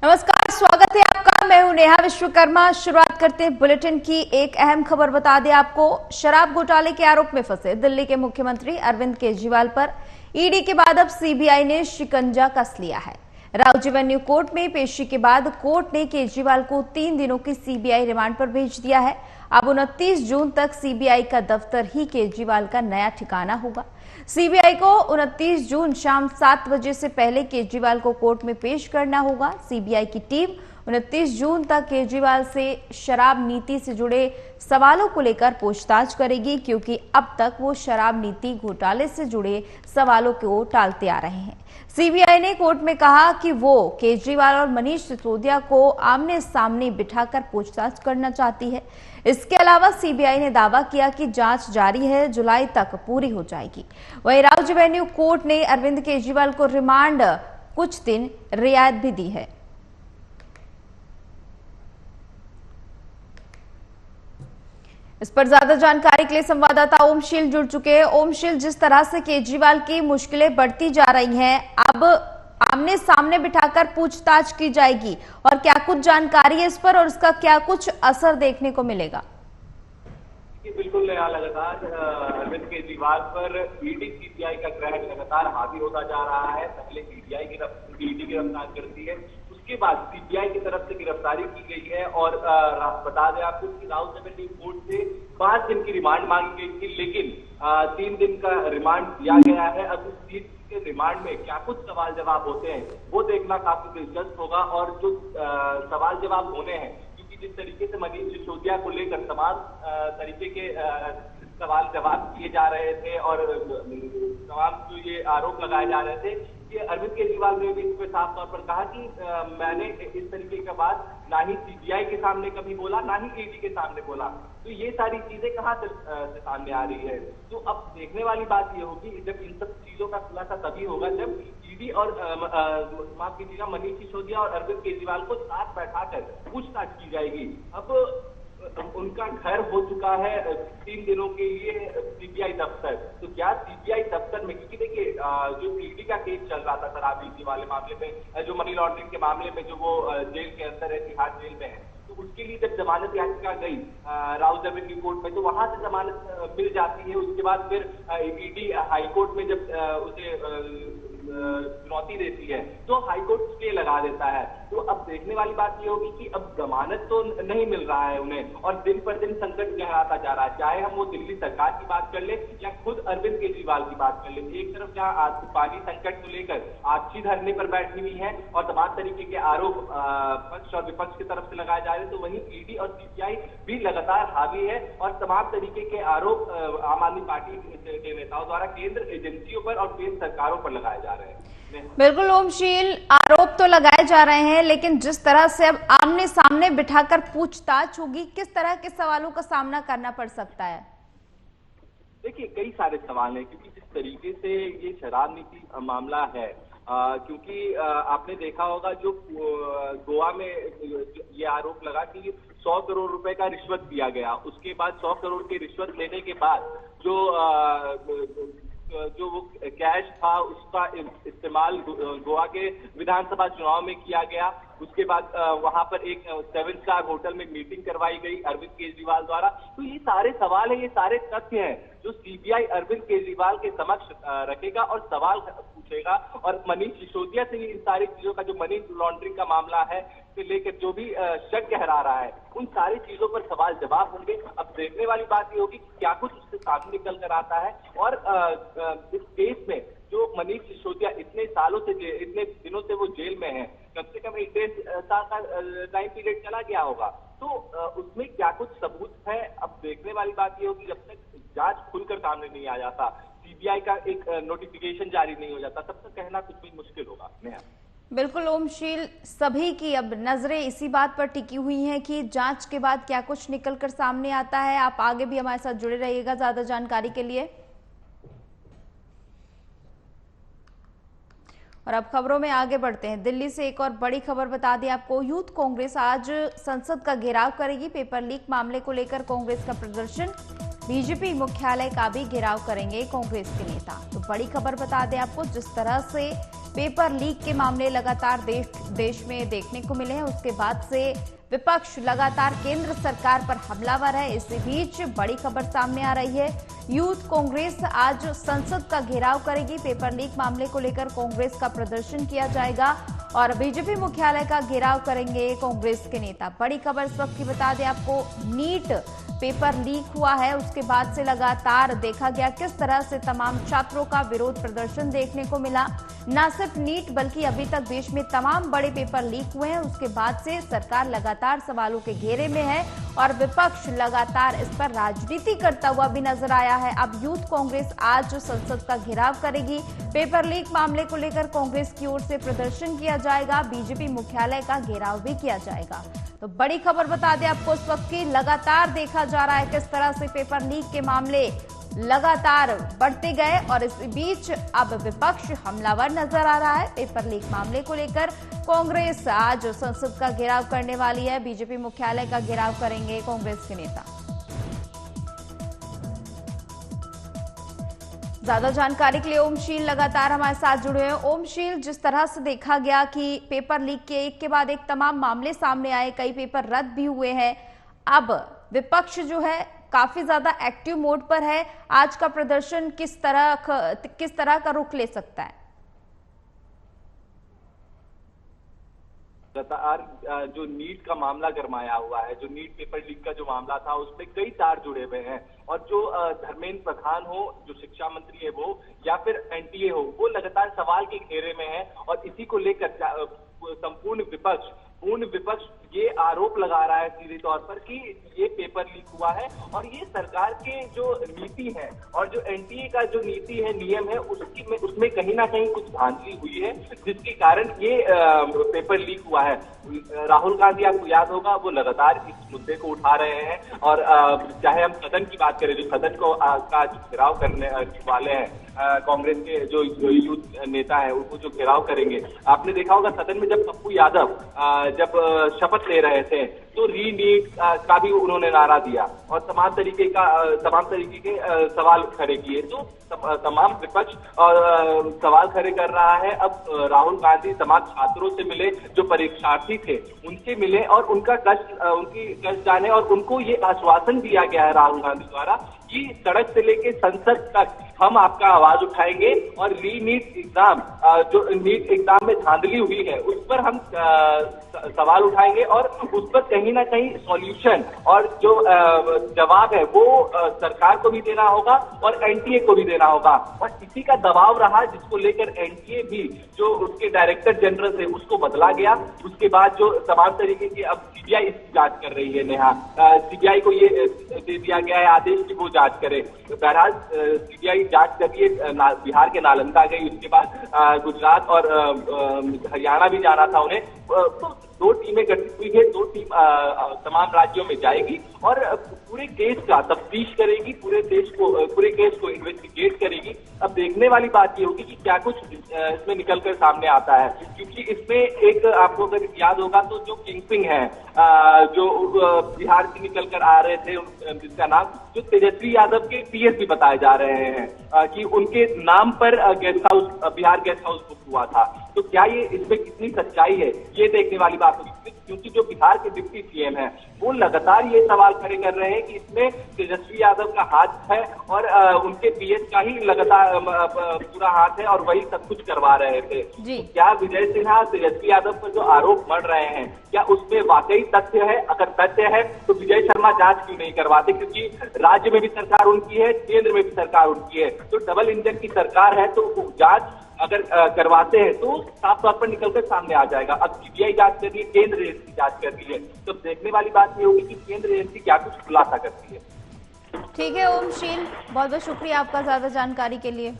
नमस्कार, स्वागत है आपका। मैं हूं नेहा विश्वकर्मा। शुरुआत करते हैं बुलेटिन की। एक अहम खबर बता दें आपको। शराब घोटाले के आरोप में फंसे दिल्ली के मुख्यमंत्री अरविंद केजरीवाल पर ईडी के बाद अब सीबीआई ने शिकंजा कस लिया है। राउज एवेन्यू कोर्ट में पेशी के बाद कोर्ट ने केजरीवाल को 3 दिनों की सीबीआई रिमांड पर भेज दिया है। अब 29 जून तक सीबीआई का दफ्तर ही केजरीवाल का नया ठिकाना होगा। सीबीआई को 29 जून शाम 7 बजे से पहले केजरीवाल को कोर्ट में पेश करना होगा। सीबीआई की टीम 29 जून तक केजरीवाल से शराब नीति से जुड़े सवालों को लेकर पूछताछ करेगी, क्योंकि अब तक वो शराब नीति घोटाले से जुड़े सवालों को टालते आ रहे हैं। सीबीआई ने कोर्ट में कहा कि वो केजरीवाल और मनीष सिसोदिया को आमने सामने बिठाकर पूछताछ करना चाहती है। इसके अलावा सीबीआई ने दावा किया कि जांच जारी है, जुलाई तक पूरी हो जाएगी। वहीं राउज एवेन्यू कोर्ट ने अरविंद केजरीवाल को रिमांड कुछ दिन रियायत भी दी है। इस पर ज्यादा जानकारी के लिए संवाददाता ओमशील जुड़ चुके हैं। ओमशील, जिस तरह से केजरीवाल की मुश्किलें बढ़ती जा रही हैं, अब आमने सामने बिठाकर पूछताछ की जाएगी और क्या कुछ जानकारी है इस पर और इसका क्या कुछ असर देखने को मिलेगा? बिल्कुल लगातार अरविंद केजरीवाल पर ईडी सीबीआई का ग्रहण लगातार हावी होता जा रहा है। पहले ईडी गिरफ्तार करती है, उसके बाद सीबीआई की तरफ से गिरफ्तारी की गई है और बता दें आपको कि राउज एवेन्यू कोर्ट से 5 दिन की रिमांड मांगी गई थी, लेकिन 3 दिन का रिमांड दिया गया है। अब इस 3 के रिमांड में क्या कुछ सवाल जवाब होते हैं वो देखना काफी दिलचस्प होगा। और जो सवाल जवाब होने हैं, क्योंकि जिस तरीके से मनीष सिसोदिया को लेकर तमाम तरीके के सवाल जवाब किए जा रहे थे और तमाम जो ये आरोप लगाए जा रहे थे, ये अरविंद केजरीवाल ने भी इस पर साफ तौर पर कहा कि मैंने इस तरीके का बात ना ही सीबीआई के सामने कभी बोला, ना ही ईडी के सामने बोला। तो ये सारी चीजें कहाँ से सामने आ रही है? तो अब देखने वाली बात ये होगी, जब इन सब चीजों का खुलासा तभी होगा जब ईडी और माफ कीजिएगा मनीष सिसोदिया और अरविंद केजरीवाल को साथ बैठाकर पूछताछ की जाएगी। अब उनका घर हो चुका है 3 दिनों के लिए सीबीआई दफ्तर, तो क्या सीबीआई दफ्तर में, क्योंकि देखिए जो ईडी का केस चल रहा था शराब नीति वाले मामले में, जो मनी लॉन्ड्रिंग के मामले में, जो वो जेल के अंदर है, तिहाड़ जेल में है, तो उसके लिए जब जमानत याचिका गई राउज एवेन्यू कोर्ट में, तो वहां से जमानत मिल जाती है। उसके बाद फिर ईडी हाईकोर्ट में जब उसे चुनौती देती है तो हाईकोर्ट स्टे लगा देता है। तो अब देखने वाली बात ये होगी कि अब जमानत तो नहीं मिल रहा है उन्हें और दिन पर दिन संकट गहराता जा रहा है। चाहे हम वो दिल्ली सरकार की बात कर ले या खुद अरविंद केजरीवाल की बात कर ले, एक तरफ जहाँ पानी संकट को लेकर आपसी धरने पर बैठी हुई है और तमाम तरीके के आरोप पक्ष और विपक्ष की तरफ से लगाए जा रहे हैं, तो वहीं ईडी और सीबीआई भी लगातार हावी है और तमाम तरीके के आरोप आम आदमी पार्टी के नेताओं द्वारा केंद्र एजेंसियों पर और केंद्र सरकारों पर लगाए जा रहे हैं। बिल्कुल ओमशील, आरोप तो लगाए जा रहे हैं, लेकिन जिस तरह से अब आमने सामने बिठाकर पूछताछ होगी, किस तरह के सवालों का सामना करना पड़ सकता है? देखिए, कई सारे सवाल हैं, क्योंकि जिस तरीके से ये शराब नीति मामला है, क्योंकि आपने देखा होगा जो गोवा में ये आरोप लगा कि 100 करोड़ रुपए का रिश्वत दिया गया, उसके बाद 100 करोड़ की रिश्वत लेने के बाद जो वो कैश था उसका इस्तेमाल गोवा के विधानसभा चुनाव में किया गया। उसके बाद वहां पर एक 7 स्टार होटल में मीटिंग करवाई गई अरविंद केजरीवाल द्वारा। तो ये सारे सवाल है, ये सारे तथ्य हैं जो सीबीआई अरविंद केजरीवाल के समक्ष रखेगा और सवाल पूछेगा। और मनीष सिसोदिया से इन सारी चीजों का, जो मनी लॉन्ड्रिंग का मामला है से लेकर जो भी शक गहरा रहा है, उन सारी चीजों पर सवाल जवाब होंगे। अब देखने वाली बात ये होगी कि क्या कुछ उससे सामने निकल कर आता है। और इस केस में जो मनीष सिसोदिया इतने सालों से, इतने दिनों से वो जेल में है, कम से कम 1-1.5 साल का टाइम पीरियड चला गया होगा, तो उसमें क्या कुछ सबूत है। अब देखने वाली बात ये होगी, जब तक जांच खुलकर सामने नहीं आ जाता, सीबीआई का एक नोटिफिकेशन जारी नहीं हो जाता, तब तक कहना कुछ भी मुश्किल होगा। बिल्कुल ओमशील, सभी की अब नजरें इसी बात पर टिकी हुई हैं कि जांच के बाद क्या कुछ निकलकर सामने आता है। आप आगे भी हमारे साथ जुड़े रहिएगा ज्यादा जानकारी के लिए। और अब खबरों में आगे बढ़ते हैं। दिल्ली से एक और बड़ी खबर बता दें आपको। यूथ कांग्रेस आज संसद का घेराव करेगी। पेपर लीक मामले को लेकर कांग्रेस का प्रदर्शन, बीजेपी मुख्यालय का भी घेराव करेंगे कांग्रेस के नेता। तो बड़ी खबर बता दें आपको, जिस तरह से पेपर लीक के मामले लगातार देश में देखने को मिले हैं। उसके बाद से विपक्ष लगातार केंद्र सरकार पर हमलावर है। इसी बीच बड़ी खबर सामने आ रही है, यूथ कांग्रेस आज संसद का घेराव करेगी। पेपर लीक मामले को लेकर कांग्रेस का प्रदर्शन किया जाएगा और बीजेपी मुख्यालय का घेराव करेंगे कांग्रेस के नेता। बड़ी खबर इस वक्त की बता दें आपको, नीट पेपर लीक हुआ है, उसके बाद से लगातार देखा गया किस तरह से तमाम छात्रों का विरोध प्रदर्शन देखने को मिला। न सिर्फ नीट बल्कि अभी तक देश में तमाम बड़े पेपर लीक हुए हैं। उसके बाद से सरकार लगातार सवालों के घेरे में है और विपक्ष लगातार इस पर राजनीति करता हुआ भी नजर आया है। अब यूथ कांग्रेस आज संसद का घेराव करेगी। पेपर लीक मामले को लेकर कांग्रेस की ओर से प्रदर्शन किया जाएगा, बीजेपी मुख्यालय का घेराव भी किया जाएगा। तो बड़ी खबर बता दें आपको इस वक्त की, लगातार देखा जा रहा है किस तरह से पेपर लीक के मामले लगातार बढ़ते गए और इस बीच अब विपक्ष हमलावर नजर आ रहा है। पेपर लीक मामले को लेकर कांग्रेस आज संसद का घेराव करने वाली है, बीजेपी मुख्यालय का घेराव करेंगे कांग्रेस के नेता। ज्यादा जानकारी के लिए ओमशील लगातार हमारे साथ जुड़े हैं। ओमशील, जिस तरह से देखा गया कि पेपर लीक के एक के बाद एक तमाम मामले सामने आए, कई पेपर रद्द भी हुए हैं, अब विपक्ष जो है काफी ज्यादा एक्टिव मोड पर है। आज का प्रदर्शन किस तरह का रुख ले सकता है? जो नीट का मामला गरमाया हुआ है, जो नीट पेपर लीक का जो मामला था, उसमें कई तार जुड़े हुए हैं और जो धर्मेंद्र प्रधान हो, जो शिक्षा मंत्री है वो, या फिर एनटीए हो, वो लगातार सवाल के घेरे में है और इसी को लेकर संपूर्ण विपक्ष ये आरोप लगा रहा है सीधे तौर पर कि ये पेपर लीक हुआ है और ये सरकार के जो नीति है और जो एनटीए का जो नीति है, नियम है, उसमें कहीं ना कहीं कुछ धांधली हुई है, जिसके कारण ये पेपर लीक हुआ है। राहुल गांधी, आपको याद होगा, वो लगातार इस मुद्दे को उठा रहे हैं और चाहे हम सदन की बात करें, जो सदन को का घेराव करने वाले हैं कांग्रेस के जो यूथ नेता है, उनको जो घेराव करेंगे, आपने देखा होगा सदन में जब पप्पू यादव जब शपथ ले रहे थे तो री नीट का भी उन्होंने नारा दिया और तमाम तरीके के सवाल खड़े किए। तो तमाम विपक्ष सवाल खड़े कर रहा है। अब राहुल गांधी तमाम छात्रों से मिले, जो परीक्षार्थी थे उनसे मिले और उनकी कष्ट जाने और उनको ये आश्वासन दिया गया है राहुल गांधी द्वारा कि सड़क से लेके संसद तक हम आपका आवाज उठाएंगे और री नीट एग्जाम, जो नीट एग्जाम में धांधली हुई है, उस पर हम सवाल उठाएंगे और उस पर कहीं ना कहीं सॉल्यूशन और जो जवाब है वो सरकार को भी देना होगा और एनटीए को भी देना होगा। और इसी का दबाव रहा, जिसको लेकर एनटीए भी, जो उसके डायरेक्टर जनरल थे, उसको बदला गया। उसके बाद जो तमाम तरीके की अब सीबीआई इसकी जांच कर रही है। नेहा, सीबीआई को ये दे दिया गया है आदेश कि वो जांच करे। बहरहाल सीबीआई जांच करिए, बिहार के नालंदा गई, उसके बाद गुजरात और हरियाणा भी जाना था उन्हें। तो 2 टीमें गठित हुई है, 2 टीम तमाम राज्यों में जाएगी और पूरे केस का तफ्तीश करेगी, पूरे केस को इन्वेस्टिगेट करेगी। अब देखने वाली बात ये होगी कि क्या कुछ इसमें निकलकर सामने आता है, क्योंकि इसमें एक, आपको अगर याद होगा तो जो किंगपिन है, जो बिहार से निकलकर आ रहे थे, जिसका नाम जो तेजस्वी यादव के पीएस भी बताए जा रहे हैं कि उनके नाम पर बिहार गेस्ट हाउस बुक हुआ था। तो क्या ये इसमें कितनी सच्चाई है, ये देखने वाली बात होगी, क्योंकि जो बिहार के डिप्टी सीएम है वो लगातार ये सवाल खड़े कर रहे हैं कि इसमें तेजस्वी यादव का हाथ है और उनके पीएस का ही लगातार पूरा हाथ है और वही सब कुछ करवा रहे थे। तो क्या विजय सिन्हा तेजस्वी यादव पर जो आरोप मढ़ रहे हैं, क्या उसमें वाकई तथ्य है? अगर तथ्य है तो विजय शर्मा जांच क्यों नहीं करवाते? क्योंकि राज्य में भी सरकार उनकी है, केंद्र में भी सरकार उनकी है, तो डबल इंजन की सरकार है, तो जांच अगर करवाते हैं तो साफ तौर पर निकलकर सामने आ जाएगा। अब सीबीआई जांच कर रही है, केंद्र एजेंसी जांच कर रही है, तो देखने वाली बात ये होगी कि केंद्र एजेंसी क्या कुछ खुलासा करती है। ठीक है ओमशील, बहुत बहुत शुक्रिया आपका ज्यादा जानकारी के लिए।